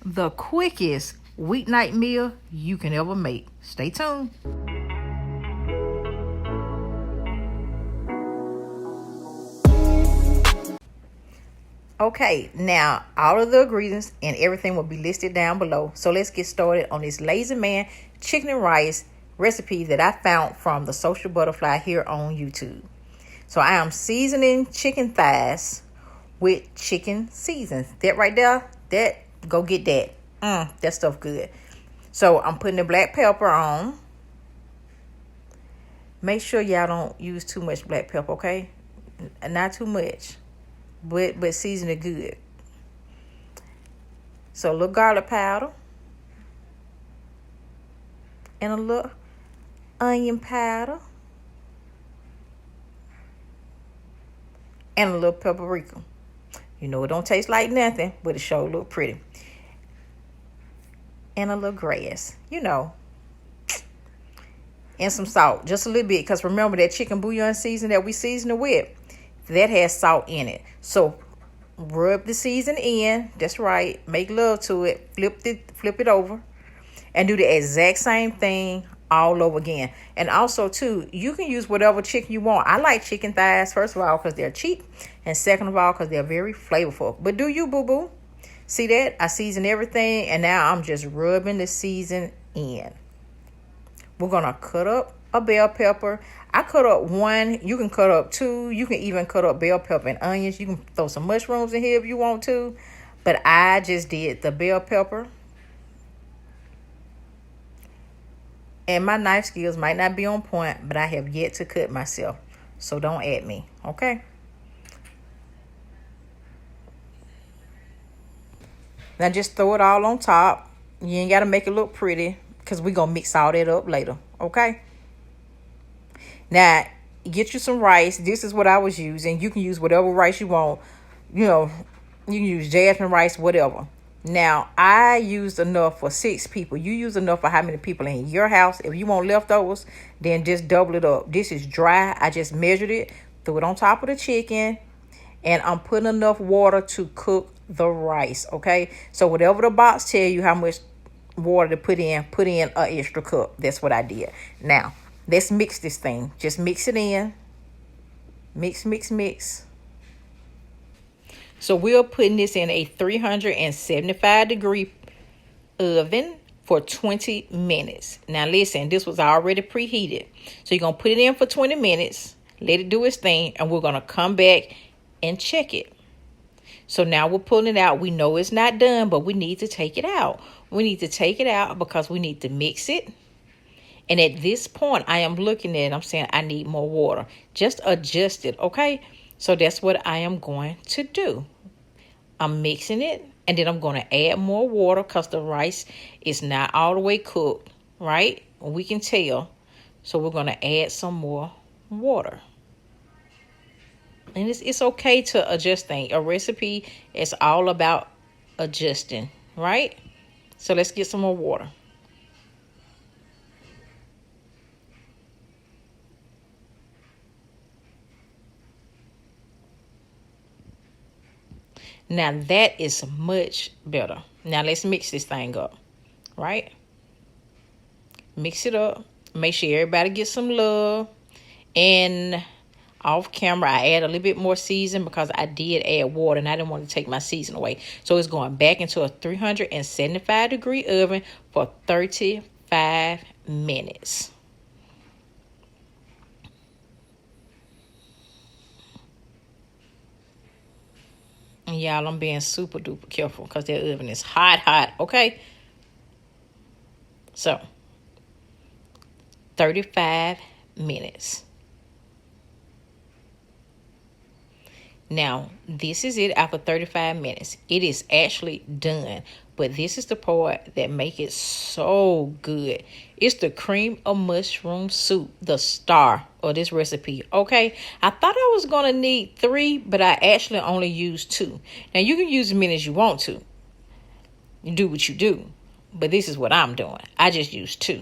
the quickest weeknight meal you can ever make. Stay tuned. Okay, now all of the ingredients and everything will be listed down below. So let's get started on this Lazy Man chicken and rice recipe that I found from the Social Butterfly here on YouTube. So I am seasoning chicken thighs with chicken seasons. That right there, go get that. That stuff good. So I'm putting the black pepper on. Make sure y'all don't use too much black pepper, okay? Not too much. But season it good. So a little garlic powder. And a little onion powder. And a little paprika. You know it don't taste like nothing, but it sure look pretty. And a little grass, you know. And some salt, just a little bit. Because remember that chicken bouillon season that we season it with, that has salt in it. So rub the season in. That's right. Make love to it. Flip it over. And do the exact same thing all over again. And also, too, you can use whatever chicken you want. I like chicken thighs, first of all, because they're cheap. And second of all, because they're very flavorful. But do you, boo-boo? See that? I seasoned everything. And now I'm just rubbing the season in. We're going to cut up a bell pepper. I cut up one. You can cut up two. You can even cut up bell pepper and onions. You can throw some mushrooms in here if you want to. But I just did the bell pepper. And my knife skills might not be on point, but I have yet to cut myself. So don't at me, okay? Now just throw it all on top. You ain't got to make it look pretty because we're going to mix all that up later, okay? Now, get you some rice. This is what I was using. You can use whatever rice you want. You know, you can use jasmine rice, whatever. Now, I used enough for 6 people. You use enough for how many people in your house. If you want leftovers, then just double it up. This is dry. I just measured it, threw it on top of the chicken, and I'm putting enough water to cook the rice, okay? So whatever the box tell you how much water to put in an extra cup. That's what I did. Now, let's mix this thing. Just mix it in. Mix, mix, mix. So we're putting this in a 375-degree oven for 20 minutes. Now listen, this was already preheated. So you're going to put it in for 20 minutes. Let it do its thing. And we're going to come back and check it. So now we're pulling it out. We know it's not done, but we need to take it out. We need to take it out because we need to mix it. And at this point, I am looking at it. I'm saying I need more water. Just adjust it, okay? So that's what I am going to do. I'm mixing it. And then I'm going to add more water because the rice is not all the way cooked, right? We can tell. So we're going to add some more water. And it's okay to adjust things. A recipe is all about adjusting, right? So let's get some more water. Now that is much better. Now let's mix this thing up, right? Mix it up. Make sure everybody gets some love. And off camera, I add a little bit more season because I did add water and I didn't want to take my season away. So it's going back into a 375-degree oven for 35 minutes. And y'all, I'm being super duper careful because that oven is hot, okay? So, 35 minutes. Now, this is it after 35 minutes. It is actually done. But this is the part that make it so good. It's the cream of mushroom soup, the star of this recipe, okay? I thought I was going to need 3, but I actually only used 2. Now, you can use as many as you want to. You do what you do. But this is what I'm doing. I just used 2,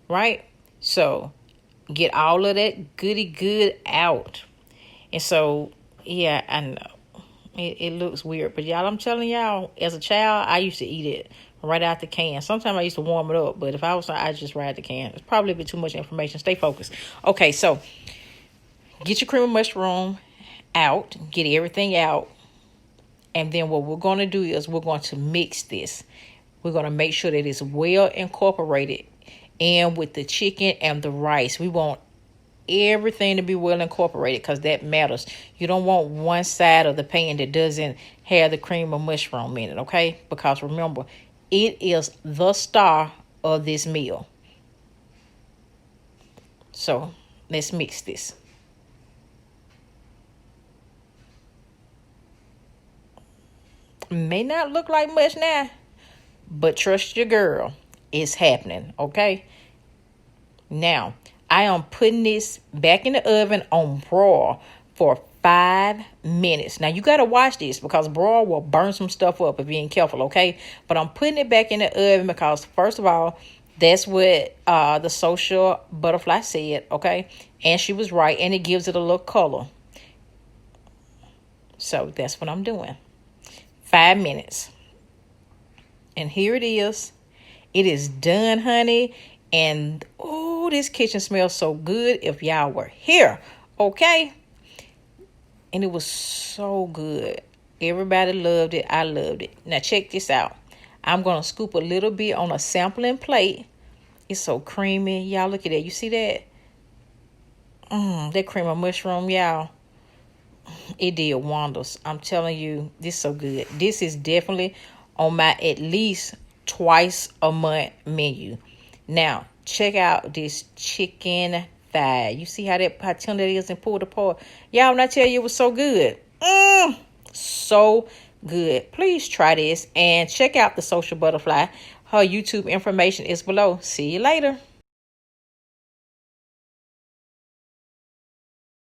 right? So, get all of that goody good out. And so, yeah, I know. It looks weird, but y'all, I'm telling y'all, as a child, I used to eat it right out the can. Sometimes I used to warm it up, but if I was, I just ride the can. It's probably a bit too much information. Stay focused. Okay, so get your cream of mushroom out, get everything out, and then what we're going to do is we're going to mix this. We're going to make sure that it's well incorporated in with the chicken and the rice. We want everything to be well incorporated because that matters. You don't want one side of the pan that doesn't have the cream of mushroom in it, okay? Because remember, it is the star of this meal. So let's mix this. May not look like much now, but trust your girl, it's happening, okay? Now, I am putting this back in the oven on broil for 5 minutes. Now, you got to watch this because broil will burn some stuff up if you ain't careful, okay? But I'm putting it back in the oven because, first of all, that's what the social butterfly said, okay? And she was right, and it gives it a little color. So, that's what I'm doing. 5 minutes. And here it is. It is done, honey. And, oh, this kitchen smells so good if y'all were here, okay? And it was so good. Everybody loved it. I loved it. Now, check this out. I'm going to scoop a little bit on a sampling plate. It's so creamy. Y'all, look at that. You see that? That cream of mushroom, y'all. It did wonders. I'm telling you, this is so good. This is definitely on my at least twice a month menu. Now, check out this chicken thigh. You see how tender it is and pulled apart? Y'all, when I tell you it was so good. So good. Please try this and check out the social butterfly. Her YouTube information is below. See you later.